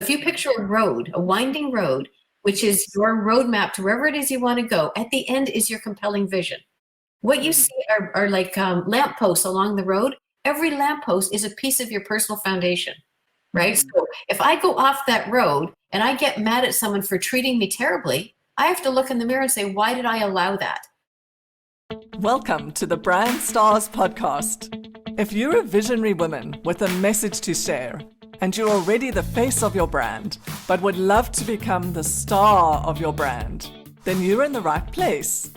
if you picture a road, a winding road, which is your roadmap to wherever it is you want to go, at the end is your compelling vision. What you see are like lampposts along the road. Every lamppost is a piece of your personal foundation, right? So if I go off that road and I get mad at someone for treating me terribly, I have to look in the mirror and say, why did I allow that? Welcome to the Brand Stars podcast. If you're a visionary woman with a message to share, and you're already the face of your brand, but would love to become the star of your brand, then you're in the right place.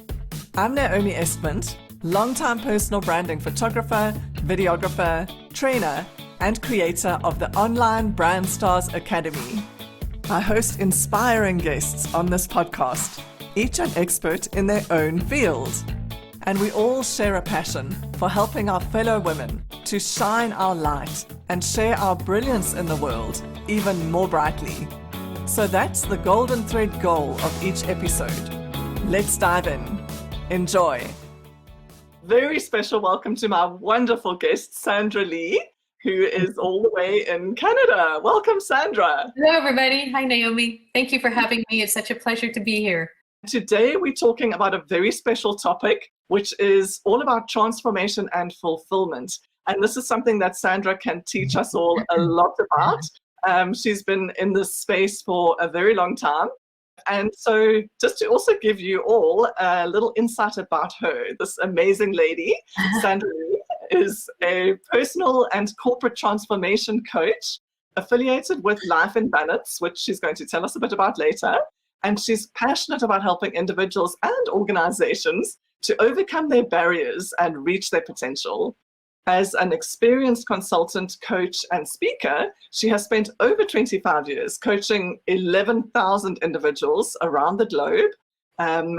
I'm Naomi Espint, longtime personal branding photographer, videographer, trainer, and creator of the online Brand Stars Academy. I host inspiring guests on this podcast, each an expert in their own field. And we all share a passion for helping our fellow women to shine our light and share our brilliance in the world even more brightly. So that's the golden thread goal of each episode. Let's dive in. Enjoy. Very special welcome to my wonderful guest, Sandra Lee, who is all the way in Canada. Welcome, Sandra. Hello, everybody. Hi, Naomi. Thank you for having me. It's such a pleasure to be here. Today, we're talking about a very special topic, which is all about transformation and fulfillment. And this is something that Sandra can teach us all a lot about. She's been in this space for a very long time. And so just to also give you all a little insight about her, this amazing lady, Sandra is a personal and corporate transformation coach affiliated with Life in Balance, which she's going to tell us a bit about later. And she's passionate about helping individuals and organizations to overcome their barriers and reach their potential. As an experienced consultant, coach, and speaker, she has spent over 25 years coaching 11,000 individuals around the globe,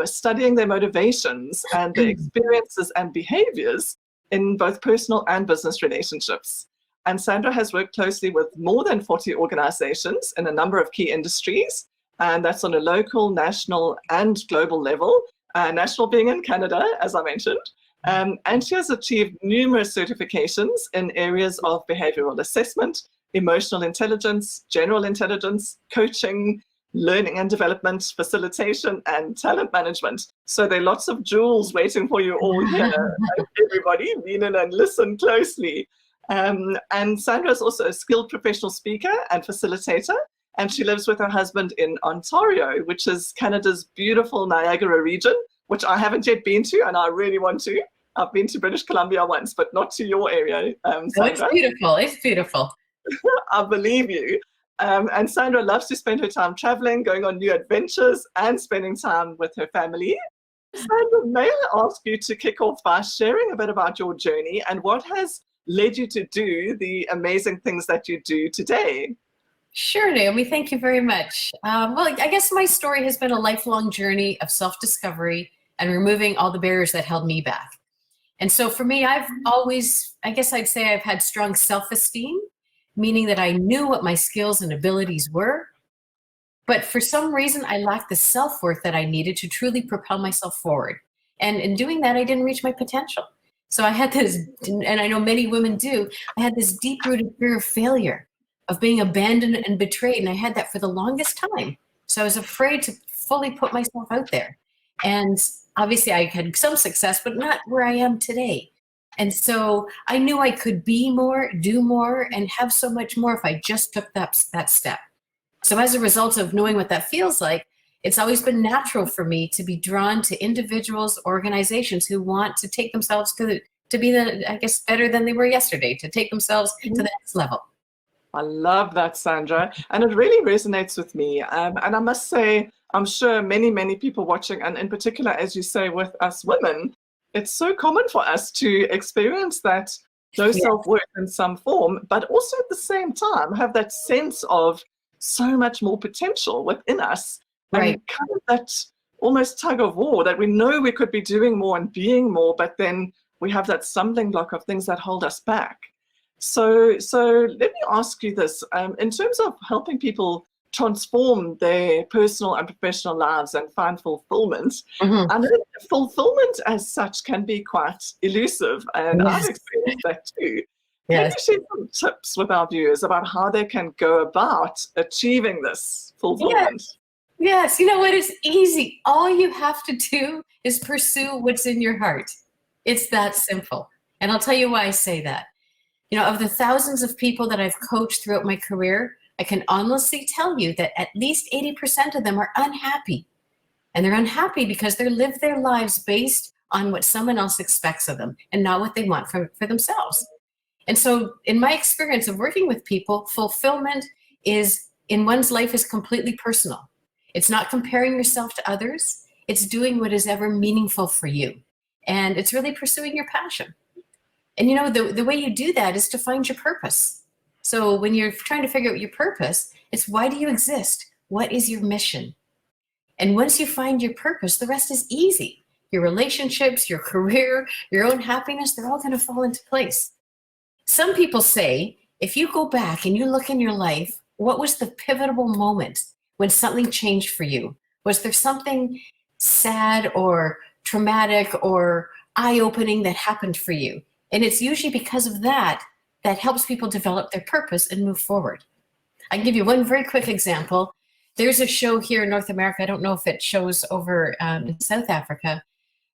studying their motivations and their experiences and behaviors in both personal and business relationships. And Sandra has worked closely with more than 40 organizations in a number of key industries, and that's on a local, national, and global level, national being in Canada, as I mentioned. And she has achieved numerous certifications in areas of behavioral assessment, emotional intelligence, general intelligence, coaching, learning and development, facilitation, and talent management. So there are lots of jewels waiting for you all here. Everybody, lean in and listen closely. And Sandra is also a skilled professional speaker and facilitator. And she lives with her husband in Ontario, which is Canada's beautiful Niagara region, which I haven't yet been to, and I really want to. I've been to British Columbia once, but not to your area, Sandra. Oh, it's beautiful. It's beautiful. I believe you. And Sandra loves to spend her time traveling, going on new adventures, and spending time with her family. Sandra, may I ask you to kick off by sharing a bit about your journey and what has led you to do the amazing things that you do today? Sure, Naomi. Thank you very much. Well, I guess my story has been a lifelong journey of self-discovery and removing all the barriers that held me back. And so for me, I've always, I guess I'd say I've had strong self-esteem, meaning that I knew what my skills and abilities were. But for some reason, I lacked the self-worth that I needed to truly propel myself forward. And in doing that, I didn't reach my potential. So I had this, and I know many women do, I had this deep-rooted fear of failure, of being abandoned and betrayed. And I had that for the longest time. So I was afraid to fully put myself out there. And obviously I had some success, but not where I am today. And so I knew I could be more, do more, and have so much more if I just took that step. So as a result of knowing what that feels like, it's always been natural for me to be drawn to individuals, organizations who want to take themselves to be better than they were yesterday, to take themselves to the next level. I love that, Sandra. And it really resonates with me. And I must say, I'm sure many, many people watching, and in particular, as you say, with us women, it's so common for us to experience that low self-worth in some form, but also at the same time have that sense of so much more potential within us. Right. And kind of that almost tug of war that we know we could be doing more and being more, but then we have that stumbling block of things that hold us back. So let me ask you this, in terms of helping people transform their personal and professional lives and find fulfillment, I know fulfillment as such can be quite elusive, and I've experienced that too. Can Yes. you share some tips with our viewers about how they can go about achieving this Yes. fulfillment? Yes. You know what? It's easy. All you have to do is pursue what's in your heart. It's that simple. And I'll tell you why I say that. You know, of the thousands of people that I've coached throughout my career, I can honestly tell you that at least 80% of them are unhappy. And they're unhappy because they live their lives based on what someone else expects of them and not what they want for themselves. And so, in my experience of working with people, fulfillment is in one's life is completely personal. It's not comparing yourself to others, it's doing what is ever meaningful for you. And it's really pursuing your passion. And you know, the way you do that is to find your purpose. So, when you're trying to figure out your purpose, it's why do you exist? What is your mission? And once you find your purpose, the rest is easy. Your relationships, your career, your own happiness, they're all going to fall into place. Some people say, if you go back and you look in your life, what was the pivotal moment when something changed for you? Was there something sad or traumatic or eye-opening that happened for you? And it's usually because of that that helps people develop their purpose and move forward. I can give you one very quick example. There's a show here in North America. I don't know if it shows over in South Africa,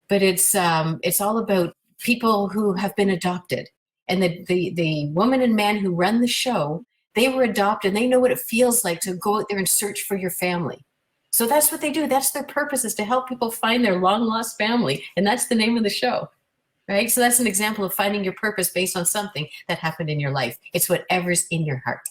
but it's all about people who have been adopted. And the woman and man who run the show, they were adopted and they know what it feels like to go out there and search for your family. So that's what they do. That's their purpose, is to help people find their long lost family. And that's the name of the show, right? So that's an example of finding your purpose based on something that happened in your life. It's whatever's in your heart.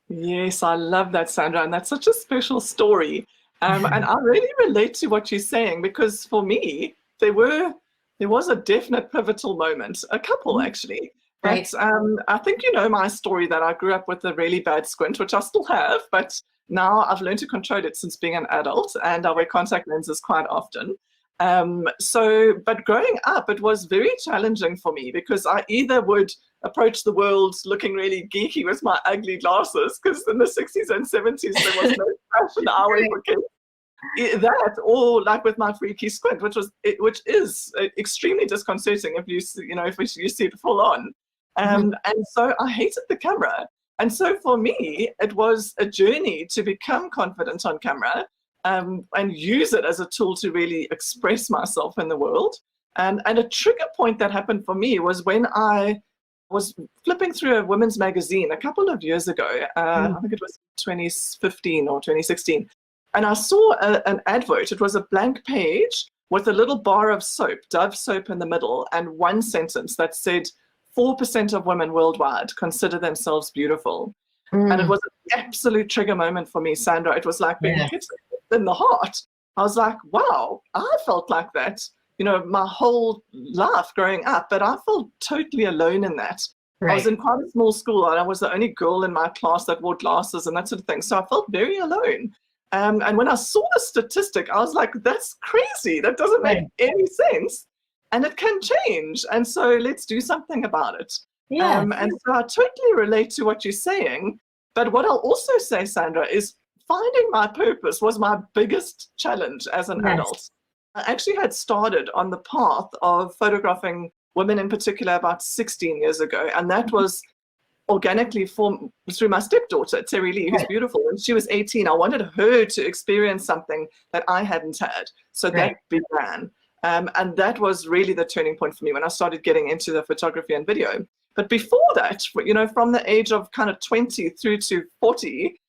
Yes, I love that, Sandra, and that's such a special story. And I really relate to what you're saying, because for me, there was a definite pivotal moment, a couple actually. Right. But I think you know my story, that I grew up with a really bad squint, which I still have, but now I've learned to control it since being an adult, and I wear contact lenses quite often. But growing up, it was very challenging for me, because I either would approach the world looking really geeky with my ugly glasses, because in the 60s and 70s there was no fashion hour for kids. That, or like with my freaky squint, which is extremely disconcerting if you see it full on. And so I hated the camera. And so for me, it was a journey to become confident on camera, and use it as a tool to really express myself in the world. And a trigger point that happened for me was when I was flipping through a women's magazine a couple of years ago. I think it was 2015 or 2016. And I saw an advert. It was a blank page with a little bar of soap, Dove soap in the middle, and one sentence that said, 4% of women worldwide consider themselves beautiful. And it was an absolute trigger moment for me, Sandra. It was like being hit in the heart. I was like, wow, I felt like that, my whole life growing up, but I felt totally alone in that. Right. I was in quite a small school, and I was the only girl in my class that wore glasses and that sort of thing. So I felt very alone. And when I saw the statistic, I was like, that's crazy. That doesn't make any sense. And it can change. And so let's do something about it. Yeah. And so I totally relate to what you're saying. But what I'll also say, Sandra, is finding my purpose was my biggest challenge as an adult. I actually had started on the path of photographing women in particular about 16 years ago. And that was organically through my stepdaughter, Terry Lee, who's beautiful. When she was 18, I wanted her to experience something that I hadn't had. So that began. And that was really the turning point for me when I started getting into the photography and video. But before that, from the age of kind of 20 through to 40,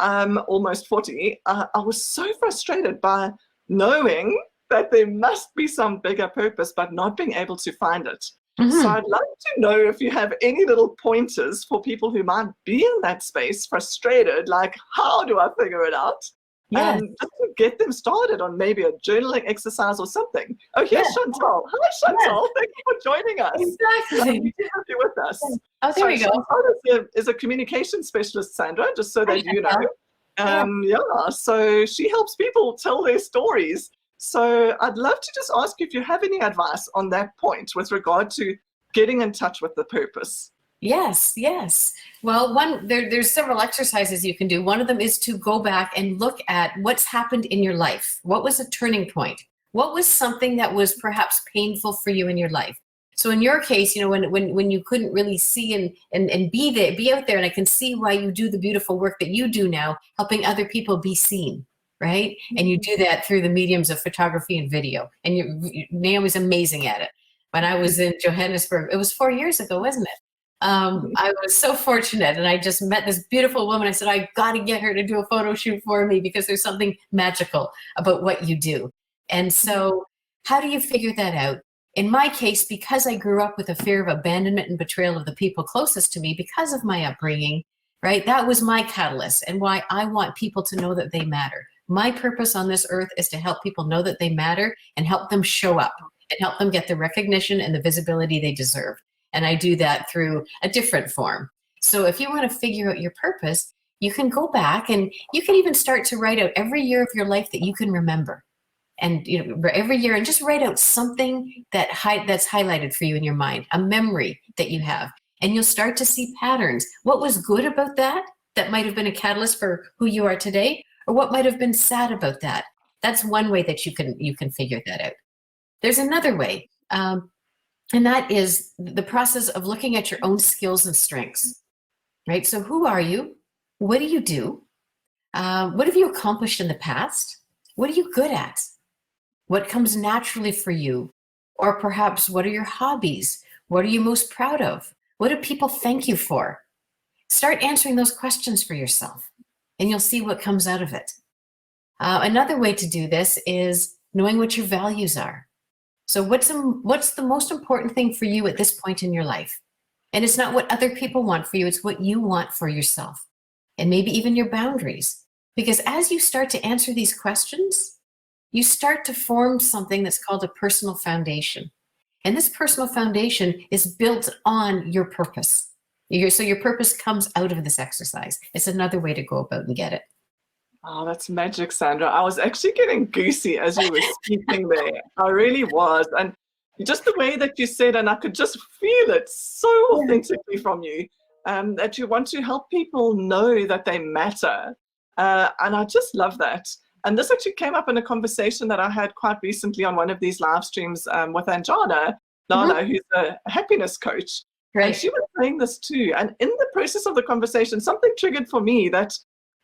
almost 40, I was so frustrated by knowing that there must be some bigger purpose, but not being able to find it. So I'd like to know if you have any little pointers for people who might be in that space, frustrated, like, how do I figure it out? Just to get them started on maybe a journaling exercise or something. Oh, here's Chantal. Hi, Chantal. Thank you for joining us. Exactly. To have you with us. Oh, there we go. Chantal is a communication specialist, Sandra, just so that you know. So she helps people tell their stories. So I'd love to just ask you if you have any advice on that point with regard to getting in touch with the purpose. Yes. Well, there's several exercises you can do. One of them is to go back and look at what's happened in your life. What was a turning point? What was something that was perhaps painful for you in your life? So in your case, when you couldn't really see and be out there, and I can see why you do the beautiful work that you do now, helping other people be seen, right? And you do that through the mediums of photography and video. And Naomi's amazing at it. When I was in Johannesburg, it was 4 years ago, wasn't it? I was so fortunate, and I just met this beautiful woman. I said, I got to get her to do a photo shoot for me because there's something magical about what you do. And so how do you figure that out? In my case, because I grew up with a fear of abandonment and betrayal of the people closest to me because of my upbringing, right? That was my catalyst and why I want people to know that they matter. My purpose on this earth is to help people know that they matter and help them show up and help them get the recognition and the visibility they deserve. And I do that through a different form. So if you want to figure out your purpose, you can go back and you can even start to write out every year of your life that you can remember. And every year, and just write out something that's highlighted for you in your mind, a memory that you have. And you'll start to see patterns. What was good about that might have been a catalyst for who you are today, or what might have been sad about that. That's one way that you can figure that out. There's another way, and that is the process of looking at your own skills and strengths, right? So who are you? What do you do? What have you accomplished in the past? What are you good at? What comes naturally for you? Or perhaps what are your hobbies? What are you most proud of? What do people thank you for? Start answering those questions for yourself, and you'll see what comes out of it. Another way to do this is knowing what your values are. So what's the most important thing for you at this point in your life? And it's not what other people want for you, it's what you want for yourself. And maybe even your boundaries. Because as you start to answer these questions, you start to form something that's called a personal foundation. And this personal foundation is built on your purpose. So your purpose comes out of this exercise. It's another way to go about and get it. Oh, that's magic, Sandra. I was actually getting goosey as you were speaking there. I really was. And just the way that you said, and I could just feel it so authentically from you, that you want to help people know that they matter. And I just love that. And this actually came up in a conversation that I had quite recently on one of these live streams with Anjana, Lana, who's a happiness coach. Right. And she was saying this too. And in the process of the conversation, something triggered for me that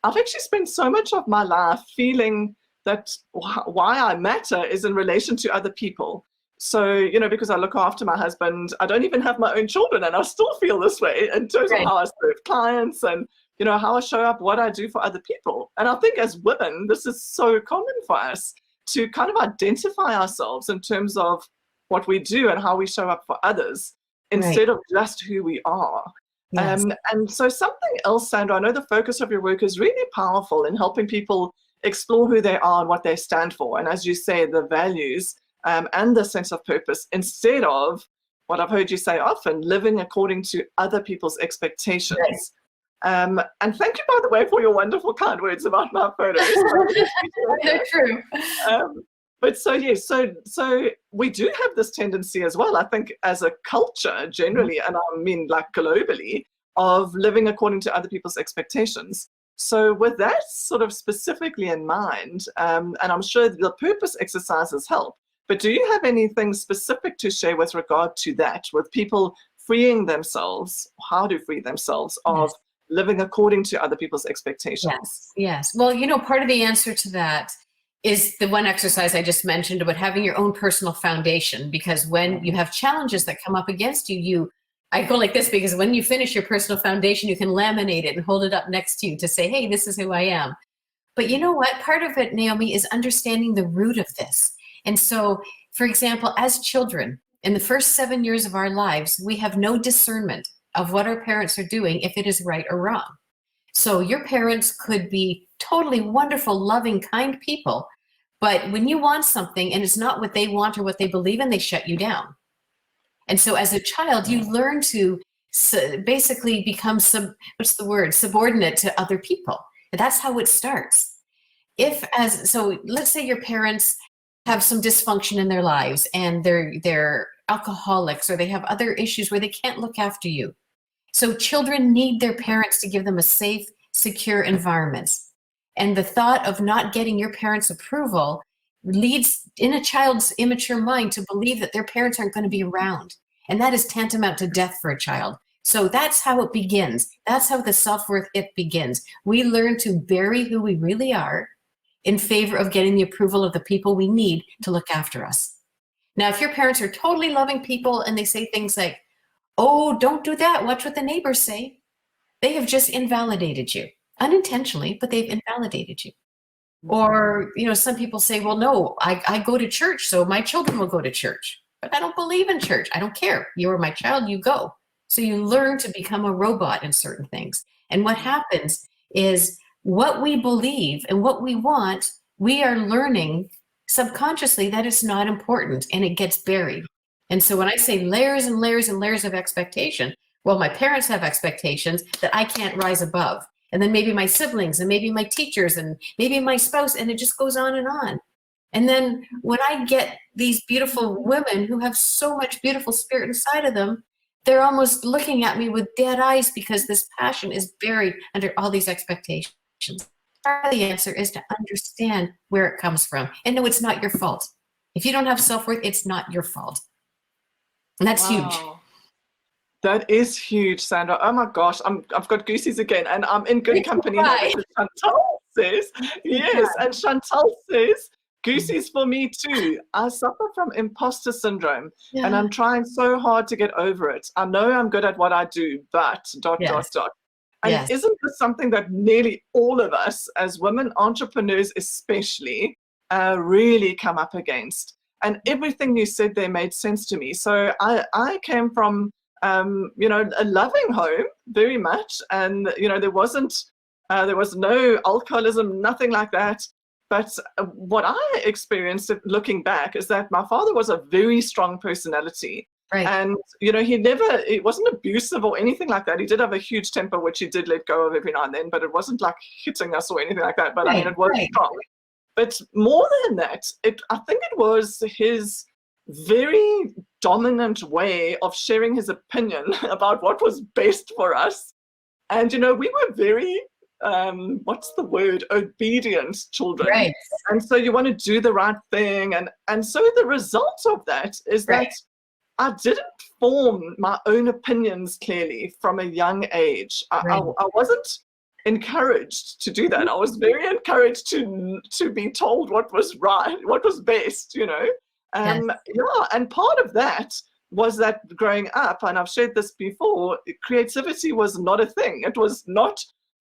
I've actually spent so much of my life feeling that why I matter is in relation to other people. So, because I look after my husband, I don't even have my own children, and I still feel this way in terms of how I serve clients and, how I show up, what I do for other people. And I think as women, this is so common for us to kind of identify ourselves in terms of what we do and how we show up for others instead of just who we are. Yes. And so something else, Sandra, I know the focus of your work is really powerful in helping people explore who they are and what they stand for. And as you say, the values and the sense of purpose, instead of what I've heard you say often, living according to other people's expectations. Yes. And thank you, by the way, for your wonderful kind words about my photos. They're true. But so, yes, so we do have this tendency as well, I think, as a culture generally, and I mean like globally, of living according to other people's expectations. So with that sort of specifically in mind, and I'm sure the purpose exercises help, but do you have anything specific to share with regard to that, with people freeing themselves, how to free themselves of living according to other people's expectations? Yes. Well, part of the answer to that is the one exercise I just mentioned about having your own personal foundation, because when you have challenges that come up against you, I go like this, because when you finish your personal foundation, you can laminate it and hold it up next to you to say, hey, this is who I am. But you know what? Part of it, Naomi, is understanding the root of this. And so, for example, as children, in the first 7 years of our lives, we have no discernment of what our parents are doing, if it is right or wrong. So your parents could be totally wonderful, loving, kind people, but when you want something and it's not what they want or what they believe in, they shut you down. And so as a child, you learn to basically become subordinate to other people. And that's how it starts. So let's say your parents have some dysfunction in their lives and they're alcoholics, or they have other issues where they can't look after you. So children need their parents to give them a safe, secure environment. And the thought of not getting your parents' approval leads in a child's immature mind to believe that their parents aren't going to be around. And that is tantamount to death for a child. So that's how it begins. That's how the self-worth it begins. We learn to bury who we really are in favor of getting the approval of the people we need to look after us. Now, if your parents are totally loving people and they say things like, oh, don't do that, watch what the neighbors say, they have just invalidated you. Unintentionally, but they've invalidated you. Or, some people say, well, no, I go to church, so my children will go to church. But I don't believe in church. I don't care. You are my child, you go. So you learn to become a robot in certain things. And what happens is what we believe and what we want, we are learning subconsciously that it's not important, and it gets buried. And so when I say layers and layers and layers of expectation, well, my parents have expectations that I can't rise above. And then maybe my siblings and maybe my teachers and maybe my spouse, and it just goes on and on. And then when I get these beautiful women who have so much beautiful spirit inside of them, they're almost looking at me with dead eyes because this passion is buried under all these expectations. The answer is to understand where it comes from. And no, it's not your fault. If you don't have self-worth, it's not your fault. And that's huge. That is huge, Sandra. Oh my gosh, I've got goosies again, and I'm in good company now because Chantal says, yes, and Chantal says, goosies for me too. I suffer from imposter syndrome, and I'm trying so hard to get over it. I know I'm good at what I do, but ... And isn't this something that nearly all of us as women entrepreneurs especially really come up against? And everything you said there made sense to me. So I came from a loving home very much, and there was no alcoholism, nothing like that. But what I experienced looking back is that my father was a very strong personality. Right. And he wasn't abusive or anything like that. He did have a huge temper, which he did let go of every now and then, but it wasn't like hitting us or anything like that. But I mean, it was strong. But more than that, I think it was his very dominant way of sharing his opinion about what was best for us. And, we were very, obedient children. Right. And so you want to do the right thing. And so the result of that is that I didn't form my own opinions clearly from a young age. I wasn't encouraged to do that. I was very encouraged to be told what was right, what was best, And part of that was that growing up, and I've shared this before, creativity was not a thing. It was not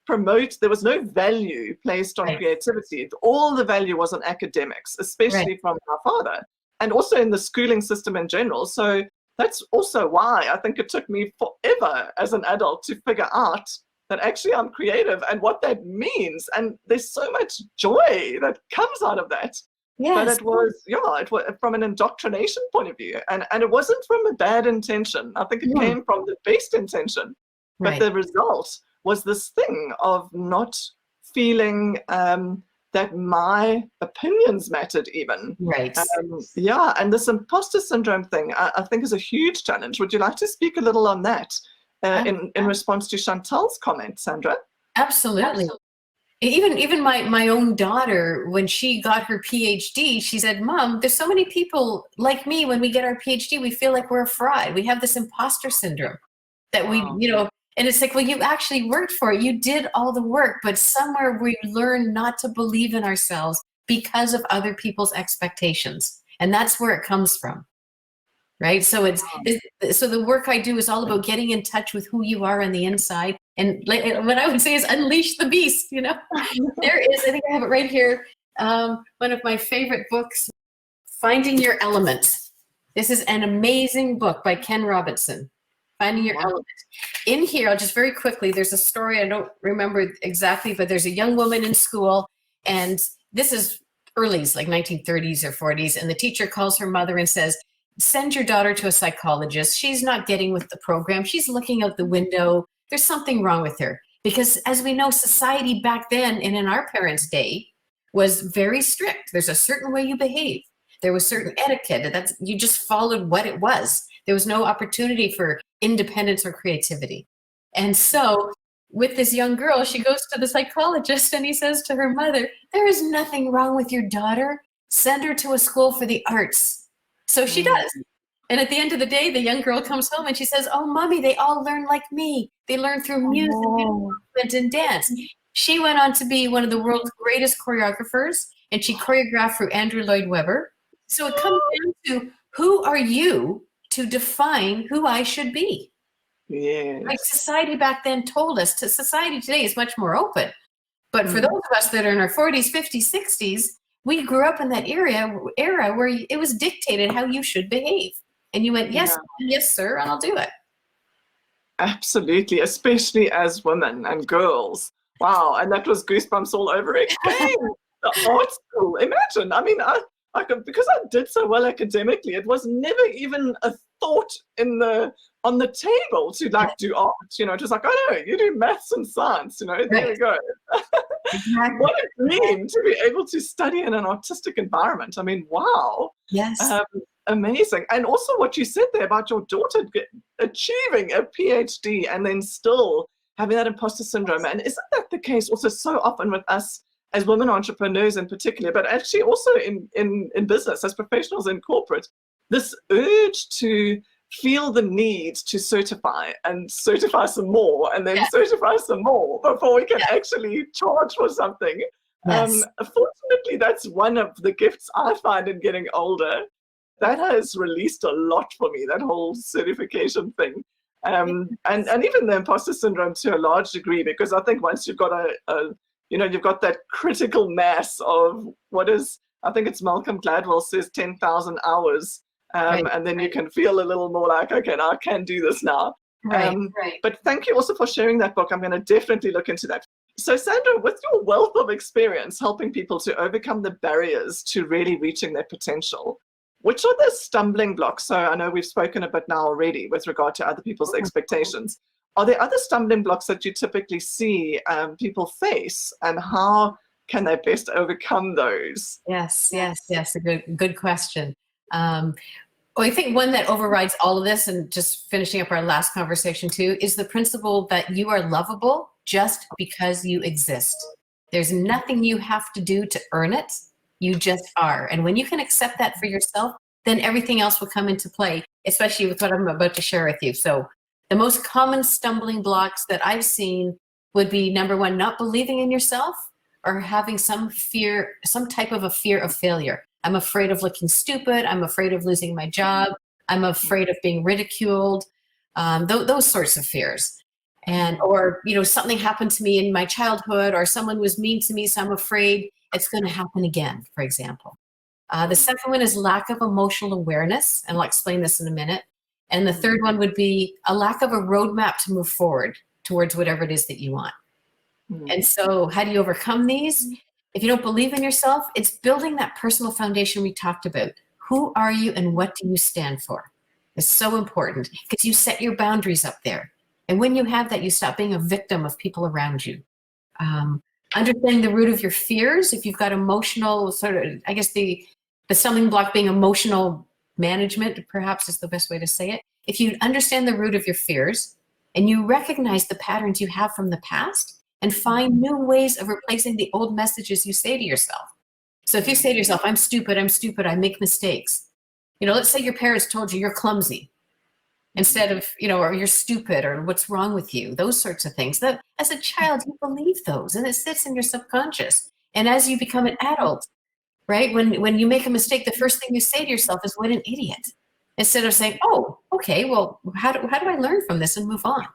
there was no value placed on creativity. All the value was on academics, especially from my father, and also in the schooling system in general. So that's also why I think it took me forever as an adult to figure out that actually I'm creative and what that means. And there's so much joy that comes out of that. Yes. But it was from an indoctrination point of view. And it wasn't from a bad intention. I think it came from the best intention. But the result was this thing of not feeling that my opinions mattered even. Right. And this imposter syndrome thing, I think is a huge challenge. Would you like to speak a little on that in response to Chantal's comment, Sandra? Absolutely. Even my own daughter, when she got her PhD, she said, Mom, there's so many people like me, when we get our PhD, we feel like we're a fraud. We have this imposter syndrome that we, and it's like, well, you actually worked for it. You did all the work, but somewhere we learn not to believe in ourselves because of other people's expectations. And that's where it comes from. Right. So so the work I do is all about getting in touch with who you are on the inside. And what I would say is unleash the beast, There is, I think I have it right here. One of my favorite books, Finding Your Element. This is an amazing book by Ken Robinson. Finding Your Element. In here, I'll just very quickly, there's a story, I don't remember exactly, but there's a young woman in school, and this is early, like 1930s or 40s, and the teacher calls her mother and says, send your daughter to a psychologist. She's not getting with the program. She's looking out the window. There's something wrong with her. Because as we know, society back then and in our parents' day was very strict. There's a certain way you behave. There was certain etiquette. You just followed what it was. There was no opportunity for independence or creativity. And so with this young girl, she goes to the psychologist and he says to her mother, there is nothing wrong with your daughter. Send her to a school for the arts. So she does. And at the end of the day, the young girl comes home and she says, oh, mommy, they all learn like me. They learn through music Oh, and dance. She went on to be one of the world's greatest choreographers, and she choreographed for Andrew Lloyd Webber. So it comes down to, who are you to define who I should be? Like yes. society back then told us. Society today is much more open. But for Mm. those of us that are in our 40s, 50s, 60s, we grew up in that era where it was dictated how you should behave. And you went, yes, Yeah. yes, sir, and I'll do it. Absolutely, especially as women and girls. Wow, and that was goosebumps all over again. The art school. Imagine. I mean, I could, because I did so well academically, it was never even a thought in the on the table to like do art. You know, just like, oh no, you do maths and science. You know, there Right. we go. Exactly. What a dream to be able to study in an artistic environment. I mean, wow. Yes. Amazing. And also what you said there about your daughter achieving a PhD and then still having that imposter syndrome. And isn't that the case also so often with us as women entrepreneurs in particular, but actually also in business, as professionals in corporate, this urge to feel the need to certify and certify some more and then Yeah. certify some more before we can actually charge for something. Yes. Fortunately, that's one of the gifts I find in getting older. That has released a lot for me, that whole certification thing. And even the imposter syndrome to a large degree, because I think once you've got you've got that critical mass of what is, I think it's Malcolm Gladwell says 10,000 hours. Right. And then you can feel a little more like, okay, now I can do this now. Right. But thank you also for sharing that book. I'm going to definitely look into that. So Sandra, with your wealth of experience helping people to overcome the barriers to really reaching their potential, which are the stumbling blocks? So I know we've spoken a bit now already with regard to other people's expectations. Are there other stumbling blocks that you typically see people face, and how can they best overcome those? Yes. A good question. Well, I think one that overrides all of this, and just finishing up our last conversation too, is the principle that you are lovable just because you exist. There's nothing you have to do to earn it. You just are. And when you can accept that for yourself, then everything else will come into play, especially with what I'm about to share with you. So the most common stumbling blocks that I've seen would be, number one, not believing in yourself, or having some fear, some type of a fear of failure. I'm afraid of looking stupid. I'm afraid of losing my job. I'm afraid of being ridiculed. Those sorts of fears. And, or, something happened to me in my childhood, or someone was mean to me, so I'm afraid it's going to happen again, for example. The second one is lack of emotional awareness, and I'll explain this in a minute. And the third one would be a lack of a roadmap to move forward towards whatever it is that you want. And so how do you overcome these? If you don't believe in yourself, it's building that personal foundation we talked about. Who are you and what do you stand for? It's so important, because you set your boundaries up there. And when you have that, you stop being a victim of people around you. Understanding the root of your fears. If you've got emotional sort of, I guess the stumbling block being emotional management, perhaps is the best way to say it. If you understand the root of your fears and you recognize the patterns you have from the past, and find new ways of replacing the old messages you say to yourself. So if you say to yourself, I'm stupid, I make mistakes. Let's say your parents told you you're clumsy instead of, or you're stupid, or what's wrong with you, those sorts of things. That as a child, you believe those, and it sits in your subconscious. And as you become an adult, right, when you make a mistake, the first thing you say to yourself is, what an idiot. Instead of saying, oh, okay, well, how do I learn from this and move on?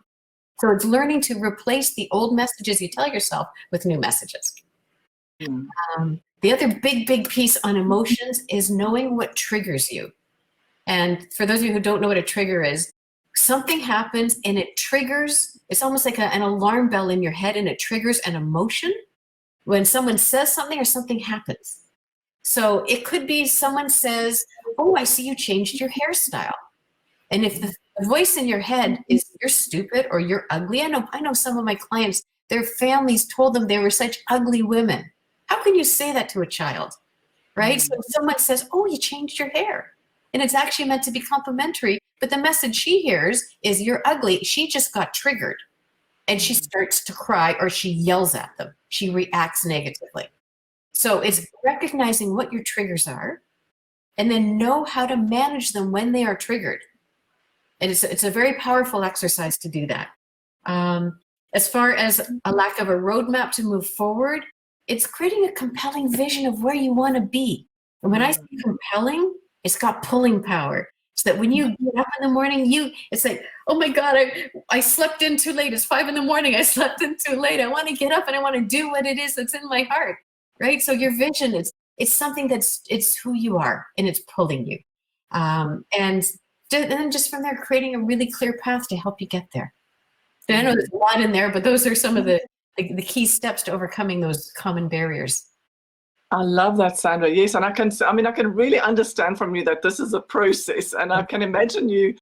So it's learning to replace the old messages you tell yourself with new messages. The other big piece on emotions is knowing what triggers you. And for those of you who don't know what a trigger is, something happens and it triggers, it's almost like an alarm bell in your head, and it triggers an emotion when someone says something or something happens. So it could be someone says, oh, I see you changed your hairstyle. And if the voice in your head is, you're stupid or you're ugly. I know some of my clients, their families told them they were such ugly women. How can you say that to a child, right? So if someone says, oh, you changed your hair, and it's actually meant to be complimentary, but the message she hears is, you're ugly. She just got triggered, and she starts to cry, or she yells at them. She reacts negatively. So it's recognizing what your triggers are, and then know how to manage them when they are triggered. And it's a very powerful exercise to do that. As far as a lack of a roadmap to move forward, it's creating a compelling vision of where you want to be. And when I say compelling, it's got pulling power. So that when you get up in the morning, it's like, oh my God, I slept in too late. It's 5 a.m. I slept in too late. I want to get up and I want to do what it is that's in my heart, right? So your vision, it's something it's who you are, and it's pulling you. And then just from there, creating a really clear path to help you get there. So I know there's a lot in there, but those are some of the key steps to overcoming those common barriers. I love that, Sandra. Yes, and I can really understand from you that this is a process, and I can imagine you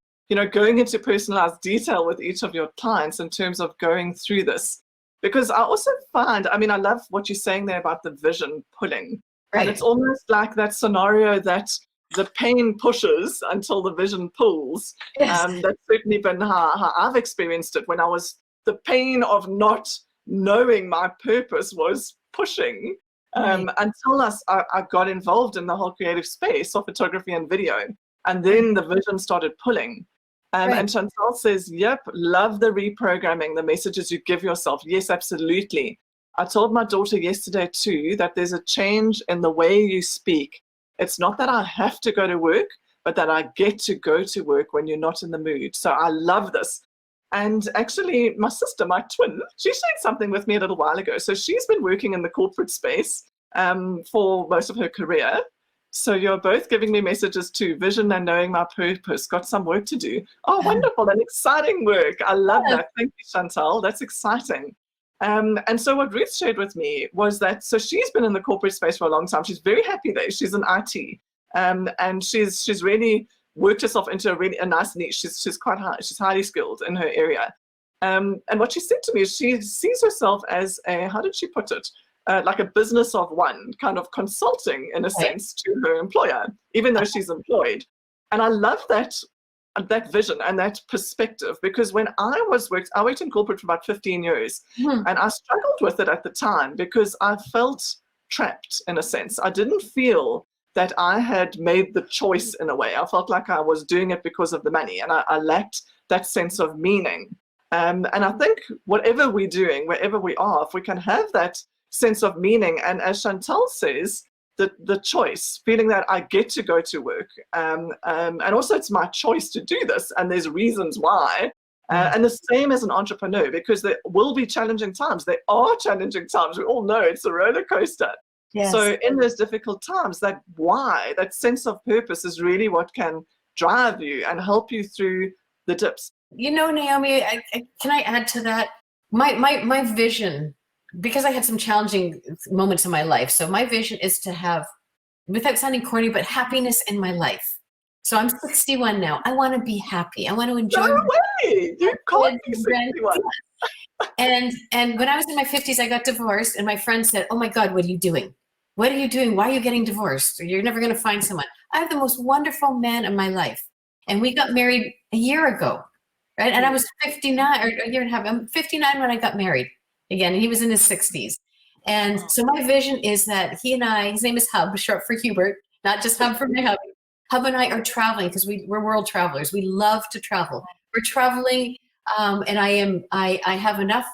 going into personalized detail with each of your clients in terms of going through this. Because I also find, I love what you're saying there about the vision pulling. Right. And it's almost like that scenario that the pain pushes until the vision pulls. Yes. That's certainly been how I've experienced it when the pain of not knowing my purpose was pushing. Until I got involved in the whole creative space of photography and video. And then the vision started pulling. And Chantal says, yep, love the reprogramming, the messages you give yourself. Yes, absolutely. I told my daughter yesterday too that there's a change in the way you speak. It's not that I have to go to work, but that I get to go to work when you're not in the mood. So I love this. And actually, my sister, my twin, she shared something with me a little while ago. So she's been working in the corporate space for most of her career. So you're both giving me messages too. Vision and knowing my purpose. Got some work to do. Oh, wonderful and exciting work. I love that. Thank you, Chantal. That's exciting. And so what Ruth shared with me was that, so she's been in the corporate space for a long time. She's very happy there. She's in IT. And she's really worked herself into a nice niche. She's highly skilled in her area. And what she said to me is she sees herself as how did she put it? Like a business of one, kind of consulting in a sense to her employer, even though she's employed. And I love that vision and that perspective, because when I worked in corporate for about 15 years, and I struggled with it at the time because I felt trapped in a sense. I didn't feel that I had made the choice in a way. I felt like I was doing it because of the money, and I lacked that sense of meaning. And I think whatever we're doing, wherever we are, if we can have that sense of meaning, and as Chantal says, the choice, feeling that I get to go to work, and also it's my choice to do this, and there's reasons why. And the same as an entrepreneur, because there will be challenging times. There are challenging times. We all know it's a roller coaster. Yes. So in those difficult times, that why, that sense of purpose is really what can drive you and help you through the dips. Naomi, can I add to that? My vision, because I had some challenging moments in my life. So my vision is to have, without sounding corny, but happiness in my life. So I'm 61 now. I want to be happy. I want to enjoy. No way! You can't be 61. And when I was in my 50s, I got divorced, and my friend said, "Oh my God, what are you doing? What are you doing? Why are you getting divorced? You're never going to find someone." I have the most wonderful man in my life, and we got married a year ago, right? And I was 59, or a year and a half. I'm 59 when I got married again, and he was in his 60s. And so my vision is that he and I, his name is Hub, short for Hubert, not just Hub for my hubby. Hub and I are traveling because we're world travelers. We love to travel. We're traveling, and I have enough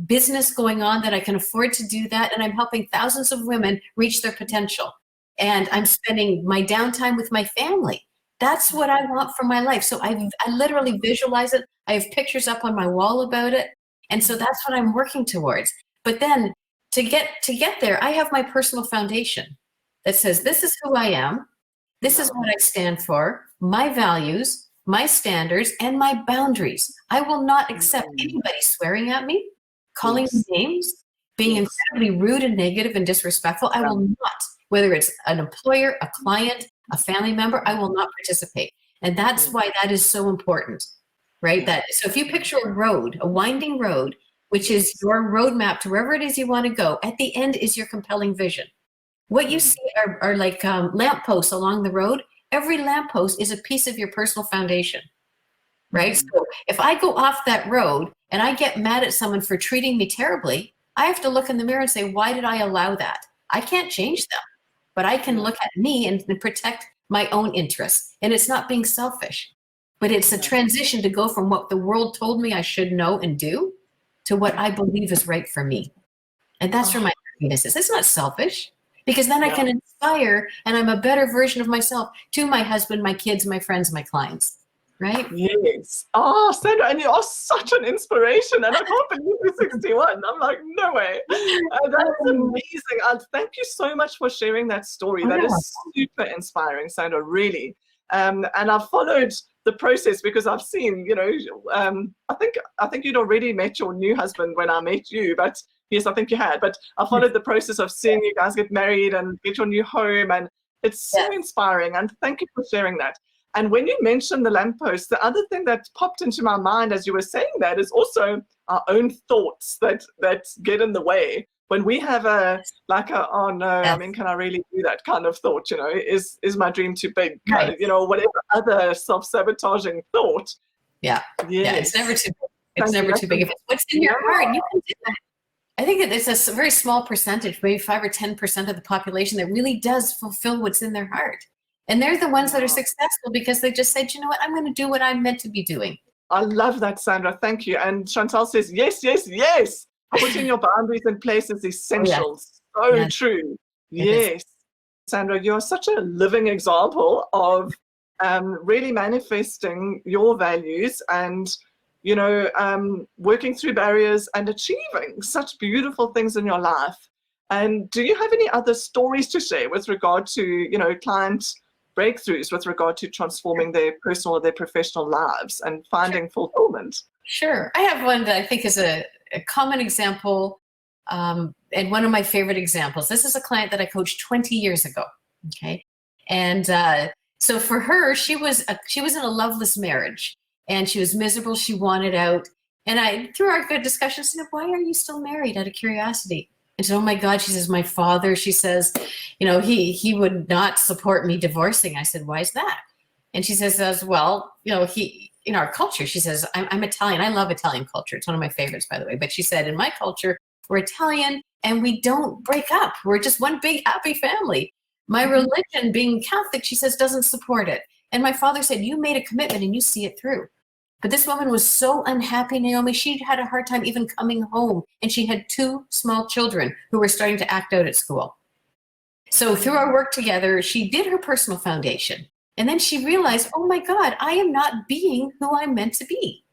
business going on that I can afford to do that, and I'm helping thousands of women reach their potential. And I'm spending my downtime with my family. That's what I want for my life. So I literally visualize it. I have pictures up on my wall about it, and so that's what I'm working towards. But then to get there, I have my personal foundation that says this is who I am. This is what I stand for, my values, my standards, and my boundaries. I will not accept anybody swearing at me, calling me names, being incredibly rude and negative and disrespectful. I will not, whether it's an employer, a client, a family member, I will not participate. And that's why that is so important, right? So if you picture a road, a winding road, which is your roadmap to wherever it is you want to go, at the end is your compelling vision. What you see are like lampposts along the road. Every lamppost is a piece of your personal foundation, right? So if I go off that road and I get mad at someone for treating me terribly, I have to look in the mirror and say, why did I allow that? I can't change them, but I can look at me and protect my own interests. And it's not being selfish, but it's a transition to go from what the world told me I should know and do to what I believe is right for me. And that's where my happiness is. It's not selfish, because then I can inspire, and I'm a better version of myself to my husband, my kids, my friends, my clients. Right? Yes. Oh, Sandra, and you are such an inspiration. And I can't believe you're 61. I'm like, no way. That's amazing. Thank you so much for sharing that story. That is super inspiring, Sandra, really. And I've followed the process because I've seen, you know, I think you'd already met your new husband when I met you, but yes, I think you had. But I followed the process of seeing you guys get married and get your new home, and it's so inspiring. And thank you for sharing that. And when you mentioned the lamppost, the other thing that popped into my mind as you were saying that is also our own thoughts that get in the way. When we have oh no, I mean, can I really do that kind of thought, you know, is my dream too big? Kind of, you know, whatever other self-sabotaging thought. Yeah. Yeah, it's never too big. It's never too big. If it's what's in your heart, you can do that. I think that it's a very small percentage, maybe 5 or 10% of the population that really does fulfill what's in their heart. And they're the ones that are successful because they just said, you know what, I'm going to do what I'm meant to be doing. I love that, Sandra. Thank you. And Chantal says, yes, yes, yes. Putting your boundaries in place is essential. So true. Yes. Sandra, you're such a living example of really manifesting your values and, you know, working through barriers and achieving such beautiful things in your life. And do you have any other stories to share with regard to, you know, client breakthroughs with regard to transforming their personal or their professional lives and finding fulfillment? Sure. I have one that I think is a common example, and one of my favorite examples. This is a client that I coached 20 years ago. Okay. And so for her, she was in a loveless marriage, and she was miserable. She wanted out. And through our good discussion, said, why are you still married, out of curiosity? And she said, oh my God, she says, my father, she says, you know, he would not support me divorcing. I said, why is that? And she says, well, you know, in our culture, she says, I'm Italian. I love Italian culture. It's one of my favorites, by the way. But she said, in my culture, we're Italian and we don't break up. We're just one big happy family. My religion, being Catholic, she says, doesn't support it. And my father said, you made a commitment and you see it through. But this woman was so unhappy, Naomi, she had a hard time even coming home. And she had 2 small children who were starting to act out at school. So through our work together, she did her personal foundation. And then she realized, oh my God, I am not being who I'm meant to be.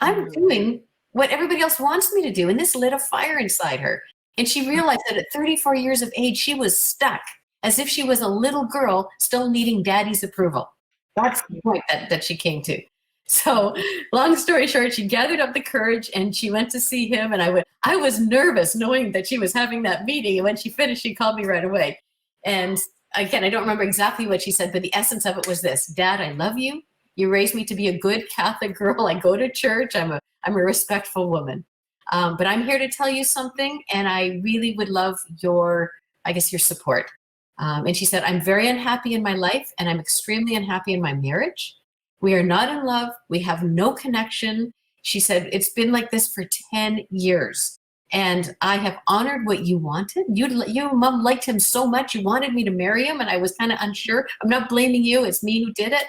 I'm doing what everybody else wants me to do. And this lit a fire inside her. And she realized that at 34 years of age, she was stuck, as if she was a little girl still needing daddy's approval. That's the point that she came to. So long story short, she gathered up the courage and she went to see him. And I was nervous knowing that she was having that meeting. And when she finished, she called me right away. And again, I don't remember exactly what she said, but the essence of it was this: Dad, I love you. You raised me to be a good Catholic girl. I go to church. I'm a respectful woman. But I'm here to tell you something. And I really would love your support. And she said, I'm very unhappy in my life and I'm extremely unhappy in my marriage. We are not in love. We have no connection. She said, it's been like this for 10 years. And I have honored what you wanted. You, Mom, liked him so much. You wanted me to marry him. And I was kind of unsure. I'm not blaming you. It's me who did it.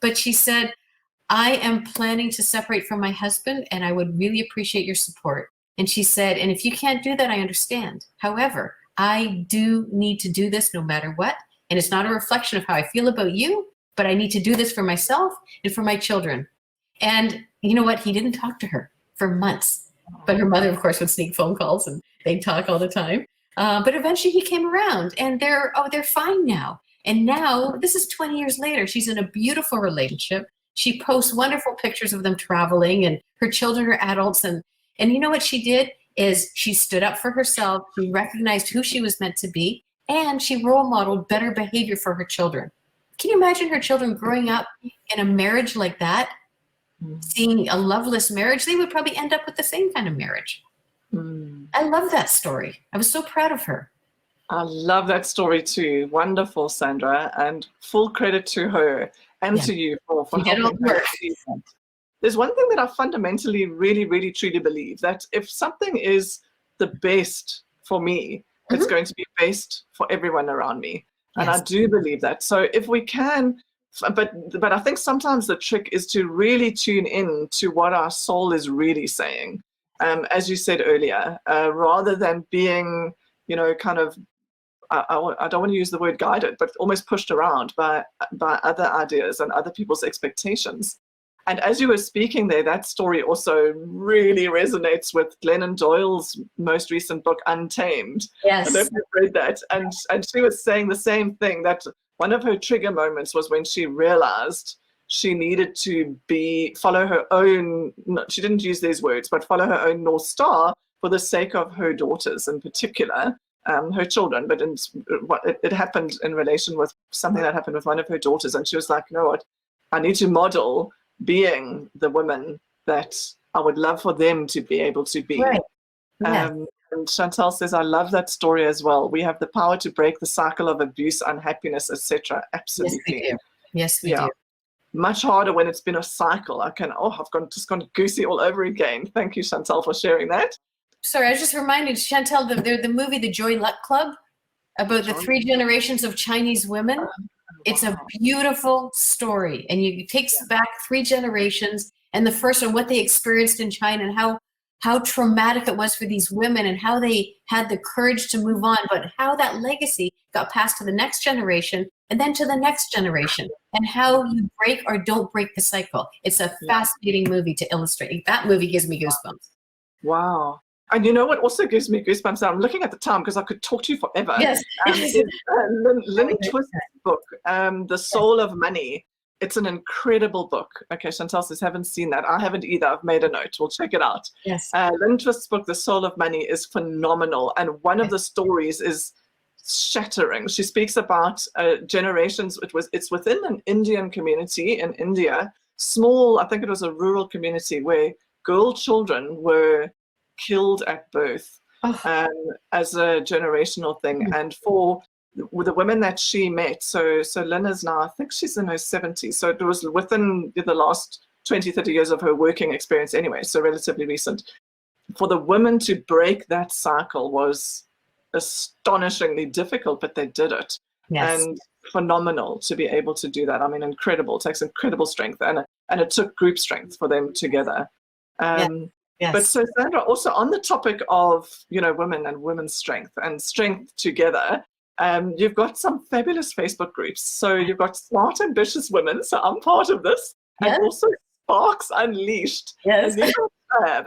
But she said, I am planning to separate from my husband and I would really appreciate your support. And she said, and if you can't do that, I understand. However, I do need to do this no matter what. And it's not a reflection of how I feel about you, but I need to do this for myself and for my children. And you know what? He didn't talk to her for months. But her mother, of course, would sneak phone calls and they'd talk all the time. But eventually he came around and they're fine now. And now, this is 20 years later, she's in a beautiful relationship. She posts wonderful pictures of them traveling and her children are adults. And you know what she did is she stood up for herself. She recognized who she was meant to be. And she role modeled better behavior for her children. Can you imagine her children growing up in a marriage like that, seeing a loveless marriage? They would probably end up with the same kind of marriage. I love that story. I was so proud of her. I love that story too. Wonderful, Sandra, and full credit to her and to you for helping her achieve that. There's one thing that I fundamentally really, really, truly believe, that if something is the best for me, it's going to be best for everyone around me. And I Yes. do believe that. So if we can, but I think sometimes the trick is to really tune in to what our soul is really saying. As you said earlier, rather than being, kind of, I don't want to use the word guided, but almost pushed around by other ideas and other people's expectations. And as you were speaking there, that story also really resonates with Glennon Doyle's most recent book, Untamed. I don't know Yes. if you've read that. And she was saying the same thing, that one of her trigger moments was when she realized she needed to follow her own, she didn't use these words, but follow her own North Star for the sake of her daughters in particular, her children. But it happened in relation with something that happened with one of her daughters. And she was like, you know what, I need to model being the woman that I would love for them to be able to be. Right. Yeah. And Chantal says, I love that story as well. We have the power to break the cycle of abuse, unhappiness, etc. Absolutely. Yes, we do. Yes, we Yeah. do. Much harder when it's been a cycle. I've just gone goosey all over again. Thank you, Chantal, for sharing that. Sorry, I was just reminded, Chantal, the movie The Joy Luck Club, about the 3 generations of Chinese women. It's a beautiful story, and it takes back 3 generations, and the first one, what they experienced in China, and how traumatic it was for these women, and how they had the courage to move on, but how that legacy got passed to the next generation, and then to the next generation, and how you break or don't break the cycle. It's a fascinating movie to illustrate. That movie gives me goosebumps. Wow. And you know what also gives me goosebumps? I'm looking at the time because I could talk to you forever. Yes. Is Lynn Twist's book, The Soul of Money. It's an incredible book. Okay, Chantal says, haven't seen that. I haven't either. I've made a note. We'll check it out. Yes. Lynn Twist's book, The Soul of Money, is phenomenal. And one of the stories is shattering. She speaks about generations. It's within an Indian community in India, small, I think it was a rural community, where girl children were killed at birth as a generational thing. And for the women that she met, so Lynn is now, I think she's in her 70s, so it was within the last 20, 30 years of her working experience anyway, so relatively recent. For the women to break that cycle was astonishingly difficult, but they did it. Yes. And phenomenal to be able to do that. I mean, incredible. It takes incredible strength, and it took group strength for them together. Yes. But so, Sandra, also on the topic of, women and women's strength and strength together, you've got some fabulous Facebook groups. So you've got Smart Ambitious Women, so I'm part of this, and also Sparks Unleashed. Yes.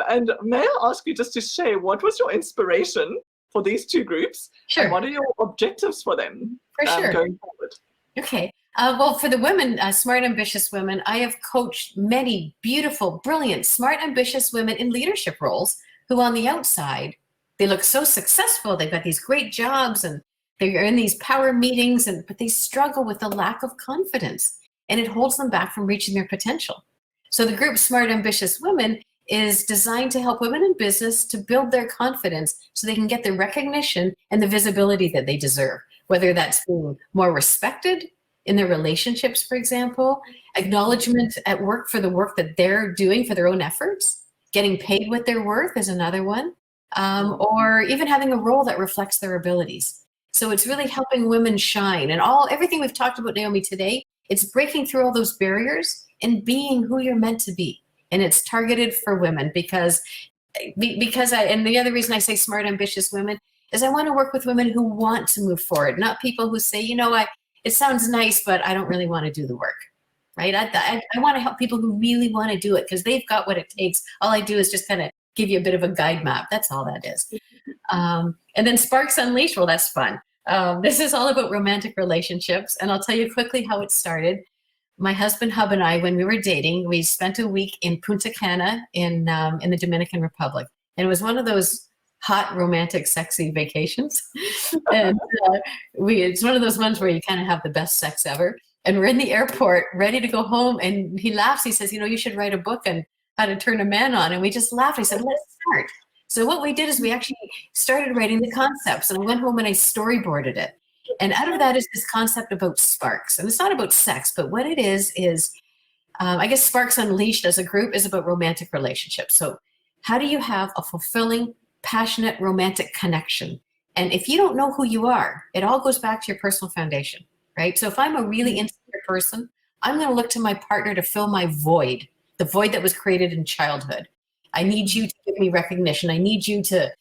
And may I ask you just to share, what was your inspiration for these 2 groups? Sure. And what are your objectives for them sure. going forward? Okay. Well, for the women, Smart Ambitious Women, I have coached many beautiful, brilliant, smart, ambitious women in leadership roles who on the outside, they look so successful. They've got these great jobs and they're in these power meetings, but they struggle with the lack of confidence, and it holds them back from reaching their potential. So the group Smart Ambitious Women is designed to help women in business to build their confidence so they can get the recognition and the visibility that they deserve, whether that's being more respected in their relationships, for example, acknowledgement at work for the work that they're doing for their own efforts, getting paid what they're worth is another one, or even having a role that reflects their abilities. So it's really helping women shine, and everything we've talked about, Naomi, today, it's breaking through all those barriers and being who you're meant to be. And it's targeted for women because and the other reason I say Smart Ambitious Women is I want to work with women who want to move forward, not people who say, it sounds nice, but I don't really want to do the work, right? I want to help people who really want to do it because they've got what it takes. All I do is just kind of give you a bit of a guide map. That's all that is. And then Sparks Unleashed, well, that's fun. This is all about romantic relationships, and I'll tell you quickly how it started. My husband Hub and I, when we were dating, we spent a week in Punta Cana in the Dominican Republic, and it was one of those hot, romantic, sexy vacations. And it's one of those ones where you kind of have the best sex ever. And we're in the airport, ready to go home, and he laughs. He says, you should write a book on how to turn a man on. And we just laughed. I said, let's start. So what we did is we actually started writing the concepts, and I went home and I storyboarded it. And out of that is this concept about sparks. And it's not about sex, but what it is I guess Sparks Unleashed as a group is about romantic relationships. So how do you have a fulfilling, passionate, romantic connection? And if you don't know who you are, it all goes back to your personal foundation, right? So if I'm a really insecure person, I'm going to look to my partner to fill my void, the void that was created in childhood. I need you to give me recognition. I need you to,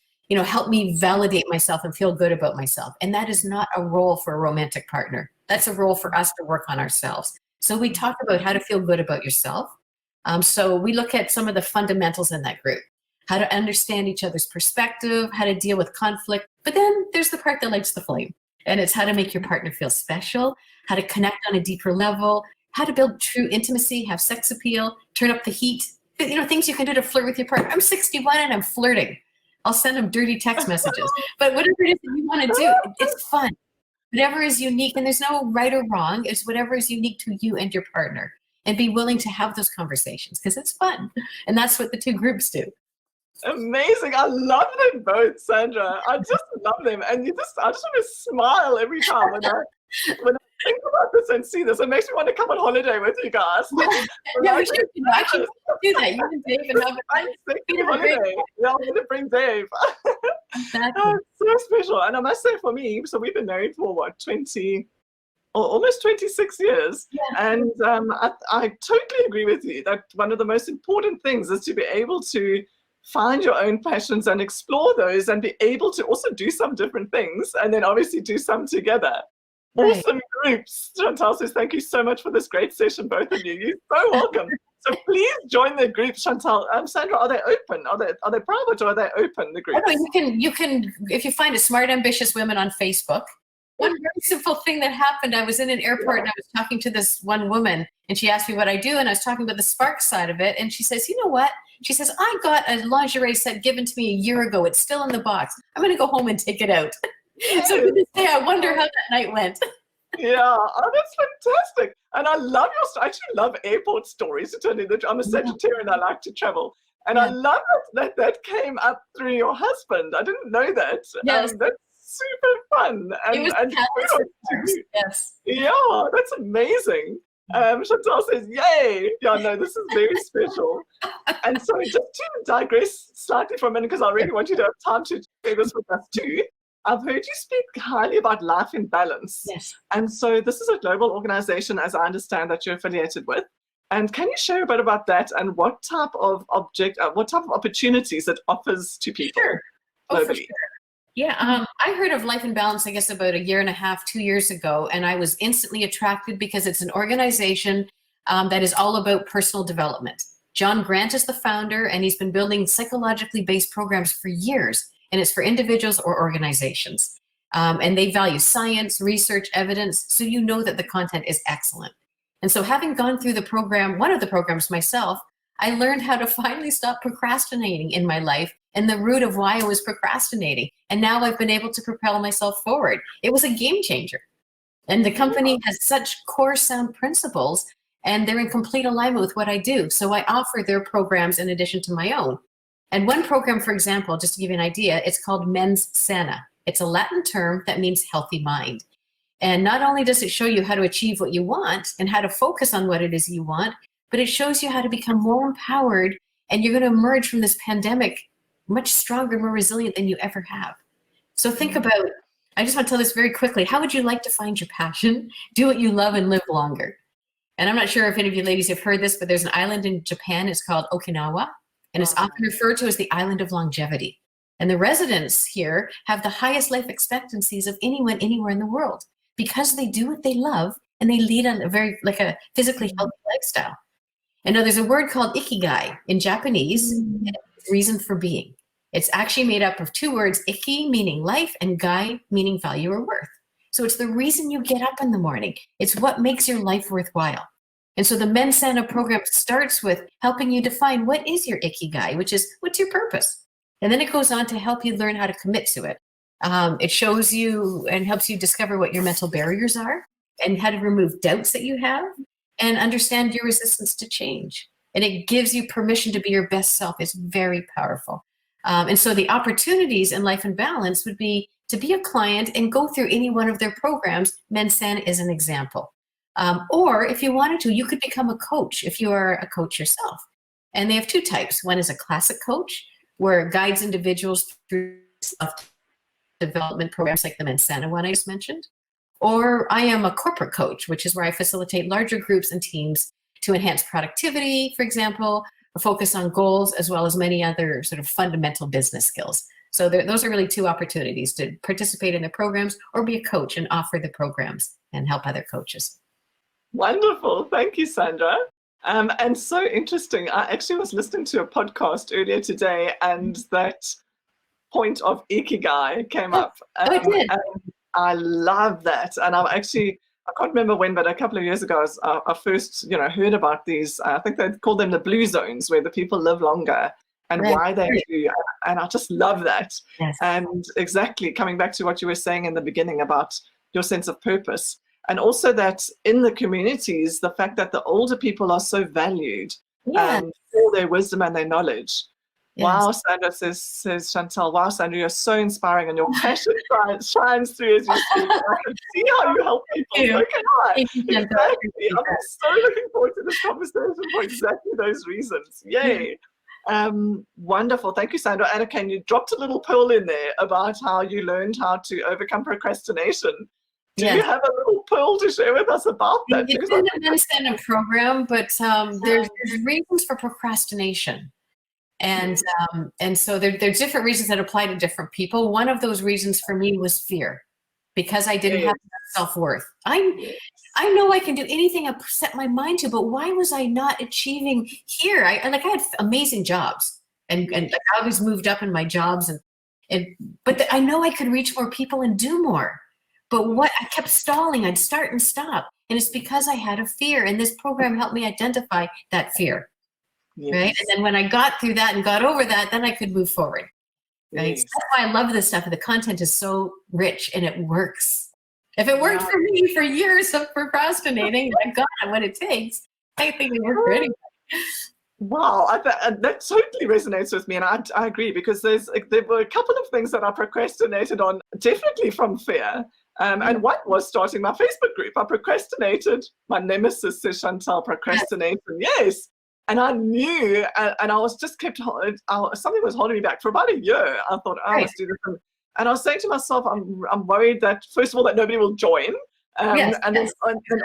help me validate myself and feel good about myself. And that is not a role for a romantic partner. That's a role for us to work on ourselves. So we talk about how to feel good about yourself. So we look at some of the fundamentals in that group, how to understand each other's perspective, how to deal with conflict. But then there's the part that lights the flame. And it's how to make your partner feel special, how to connect on a deeper level, how to build true intimacy, have sex appeal, turn up the heat. Things you can do to flirt with your partner. I'm 61 and I'm flirting. I'll send them dirty text messages. But whatever it is that you want to do, it's fun. Whatever is unique, and there's no right or wrong, it's whatever is unique to you and your partner. And be willing to have those conversations because it's fun. And that's what the two groups do. Amazing. I love them both, Sandra. I just love them. And I just want to smile every time when I think about this and see this. It makes me want to come on holiday with you guys. Yeah, we should actually do that. You and Dave and have a holiday. Yeah, I'm going to bring Dave. Exactly. Oh, it's so special. And I must say for me, so we've been married for almost 26 years. Yeah. And I totally agree with you that one of the most important things is to be able to find your own passions and explore those and be able to also do some different things and then obviously do some together. Right. Awesome groups. Chantal says, thank you so much for this great session, both of you. You're so welcome. So please join the group, Chantal. Sandra, are they open? Are they private or are they open, the groups? Oh, no, you can, if you find a Smart Ambitious Women on Facebook. One very simple thing that happened, I was in an airport and I was talking to this one woman and she asked me what I do and I was talking about the spark side of it and she says, you know what? She says, I got a lingerie set given to me a year ago. It's still in the box. I'm going to go home and take it out. So to this day, I wonder how that night went. Yeah, oh, that's fantastic. And I love I actually love airport stories. To tell you that I'm a Sagittarian, I like to travel. And I love it that came up through your husband. I didn't know that. Yes. That's super fun. Yes. Yeah, that's amazing. Chantal says, yay. Yeah, no, this is very special. And so just to digress slightly for a minute, because I really want you to have time to share this with us too. I've heard you speak highly about life in balance. Yes. And so this is a global organization, as I understand, that you're affiliated with. And can you share a bit about that and what type of opportunities it offers to people globally? For sure. Yeah, I heard of Life in Balance, I guess, about 1.5 years, 2 years ago, and I was instantly attracted because it's an organization that is all about personal development. John Grant is the founder, and he's been building psychologically based programs for years, and it's for individuals or organizations. And they value science, research, evidence, so you know that the content is excellent. And so having gone through the program, one of the programs myself, I learned how to finally stop procrastinating in my life and the root of why I was procrastinating. And now I've been able to propel myself forward. It was a game changer. And the company has such core sound principles and they're in complete alignment with what I do. So I offer their programs in addition to my own. And one program, for example, just to give you an idea, it's called Mens Sana. It's a Latin term that means healthy mind. And not only does it show you how to achieve what you want and how to focus on what it is you want, but it shows you how to become more empowered and you're going to emerge from this pandemic much stronger, more resilient than you ever have. So think about, I just want to tell this very quickly. How would you like to find your passion, do what you love and live longer? And I'm not sure if any of you ladies have heard this, but there's an island in Japan. It's called Okinawa. And it's often referred to as the island of longevity. And the residents here have the highest life expectancies of anyone anywhere in the world because they do what they love and they lead a very, like a physically healthy lifestyle. And now there's a word called ikigai in Japanese, reason for being. It's actually made up of 2 words, iki meaning life and gai meaning value or worth. So it's the reason you get up in the morning. It's what makes your life worthwhile. And so the Mens Sana program starts with helping you define what is your ikigai, which is what's your purpose. And then it goes on to help you learn how to commit to it. It shows you and helps you discover what your mental barriers are and how to remove doubts that you have and understand your resistance to change. And it gives you permission to be your best self. It's very powerful. And so the opportunities in Life in Balance would be to be a client and go through any one of their programs. Mens Sana is an example. Or if you wanted to, you could become a coach if you are a coach yourself. And they have 2 types. One is a classic coach, where it guides individuals through stuff development programs like the Mansana one I just mentioned. Or I am a corporate coach, which is where I facilitate larger groups and teams to enhance productivity, for example, or focus on goals, as well as many other sort of fundamental business skills. So those are really two opportunities to participate in the programs or be a coach and offer the programs and help other coaches. Wonderful. Thank you, Sandra. And so interesting. I actually was listening to a podcast earlier today, and that point of ikigai came up. Oh, it did. And I love that. And I can't remember when, but a couple of years ago, I first, heard about these. I think they call them the blue zones, where the people live longer, and why they do. And I just love that. Yes. And exactly coming back to what you were saying in the beginning about your sense of purpose. And also that in the communities, the fact that the older people are so valued for their wisdom and their knowledge. Yes. Wow, Sandra, says Chantal. Wow, Sandra, you're so inspiring, and your passion shines through as you speak. I can see how you help people. So can I. Exactly. I'm so looking forward to this conversation for exactly those reasons. Yay. Wonderful. Thank you, Sandra. And again, you dropped a little pearl in there about how you learned how to overcome procrastination. Do you have a little pearl to share with us about that? It's in the Mansana program, but there's reasons for procrastination. And so there are different reasons that apply to different people. One of those reasons for me was fear, because I didn't have self-worth. I know I can do anything I set my mind to, but why was I not achieving here? I had amazing jobs, and I always moved up in my jobs, but I know I could reach more people and do more. But I kept stalling. I'd start and stop, and it's because I had a fear. And this program helped me identify that fear. Yes. Right. And then when I got through that and got over that, then I could move forward. Right. Yes. So that's why I love this stuff. The content is so rich and it works. If it worked for me for years of procrastinating, I got what it takes. I think it worked for anybody. Wow, that totally resonates with me, and I agree, because there were a couple of things that I procrastinated on, definitely from fear. And one was starting my Facebook group. I procrastinated. My nemesis says, Chantal, procrastination. Yes. And I knew, and I was just something was holding me back for about a year. I thought, let's do this. And I was saying to myself, I'm worried that, first of all, that nobody will join. And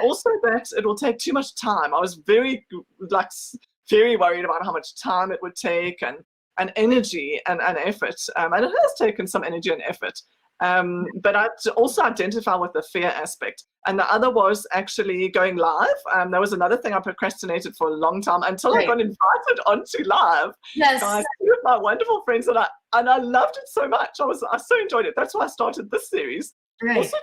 also that it will take too much time. I was very worried about how much time it would take and energy and effort. And it has taken some energy and effort. But I also identify with the fear aspect. And the other was actually going live. That was another thing I procrastinated for a long time until I got invited onto live. Yes. Guys, with my wonderful friends, and I loved it so much. I so enjoyed it. That's why I started this series. Right. Also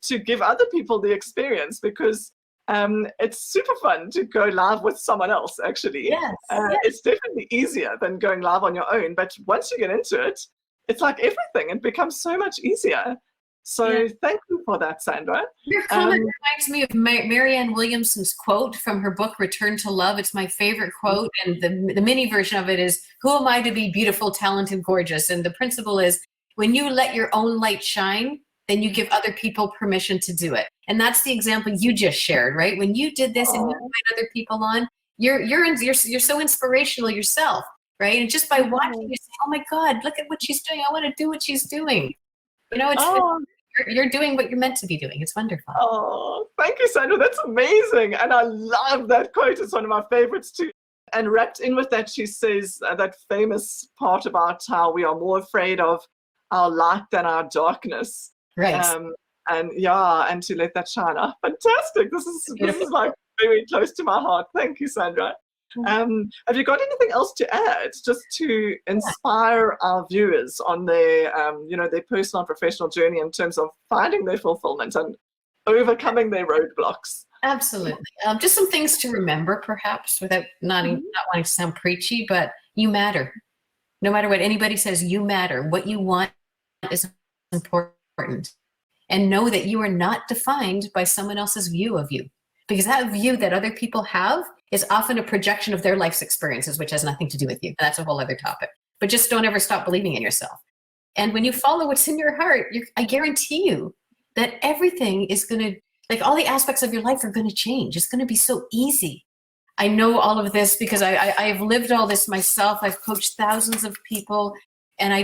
to give other people the experience, because it's super fun to go live with someone else, actually. Yes. It's definitely easier than going live on your own. But once you get into it, it's like everything. It becomes so much easier. So thank you for that, Sandra. Your comment reminds me of Marianne Williamson's quote from her book, Return to Love. It's my favorite quote. And the mini version of it is, who am I to be beautiful, talented, gorgeous? And the principle is, when you let your own light shine, then you give other people permission to do it. And that's the example you just shared, right? When you did this and you invite other people on, you're so inspirational yourself. Right. And just by watching, you say, oh my God, look at what she's doing. I want to do what she's doing. You're doing what you're meant to be doing. It's wonderful. Oh, thank you, Sandra. That's amazing. And I love that quote. It's one of my favorites too. And wrapped in with that, she says that famous part about how we are more afraid of our light than our darkness. Right. And to let that shine. Oh, fantastic. This is like very close to my heart. Thank you, Sandra. Have you got anything else to add, just to inspire our viewers on their personal and professional journey in terms of finding their fulfillment and overcoming their roadblocks? Absolutely. Just some things to remember, perhaps, without not wanting to sound preachy, but you matter. No matter what anybody says, you matter. What you want is important. And know that you are not defined by someone else's view of you. Because that view that other people have is often a projection of their life's experiences, which has nothing to do with you. That's a whole other topic. But just don't ever stop believing in yourself. And when you follow what's in your heart, I guarantee you that everything is going to, like all the aspects of your life are going to change. It's going to be so easy. I know all of this because I have lived all this myself. I've coached thousands of people. And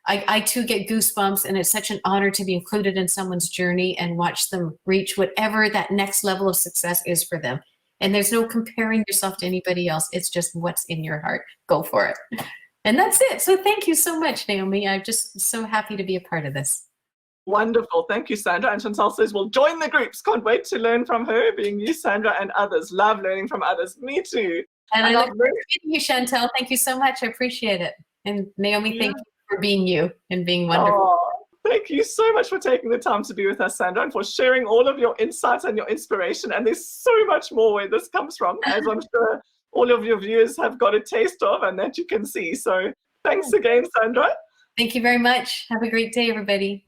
I too get goosebumps, and it's such an honor to be included in someone's journey and watch them reach whatever that next level of success is for them. And there's no comparing yourself to anybody else. It's just what's in your heart. Go for it. And that's it. So thank you so much, Naomi. I'm just so happy to be a part of this. Wonderful. Thank you, Sandra. And Chantal says, well, join the groups. Can't wait to learn from her, being you, Sandra, and others. Love learning from others. Me too. And I love meeting you, Chantal. Thank you so much. I appreciate it. And Naomi, thank you for being you and being wonderful. Oh, thank you so much for taking the time to be with us, Sandra, and for sharing all of your insights and your inspiration. And there's so much more where this comes from, as I'm sure all of your viewers have got a taste of and that you can see. So thanks again, Sandra. Thank you very much. Have a great day, everybody.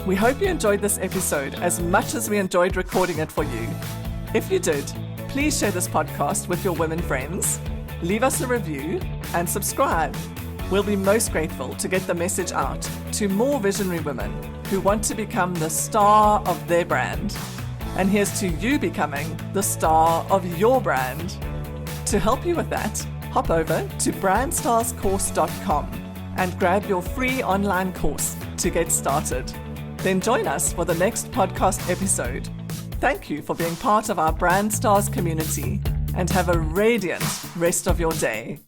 We hope you enjoyed this episode as much as we enjoyed recording it for you. If you did, please share this podcast with your women friends, leave us a review, and subscribe. We'll be most grateful to get the message out to more visionary women who want to become the star of their brand. And here's to you becoming the star of your brand. To help you with that, hop over to brandstarscourse.com and grab your free online course to get started. Then join us for the next podcast episode. Thank you for being part of our Brand Stars community, and have a radiant rest of your day.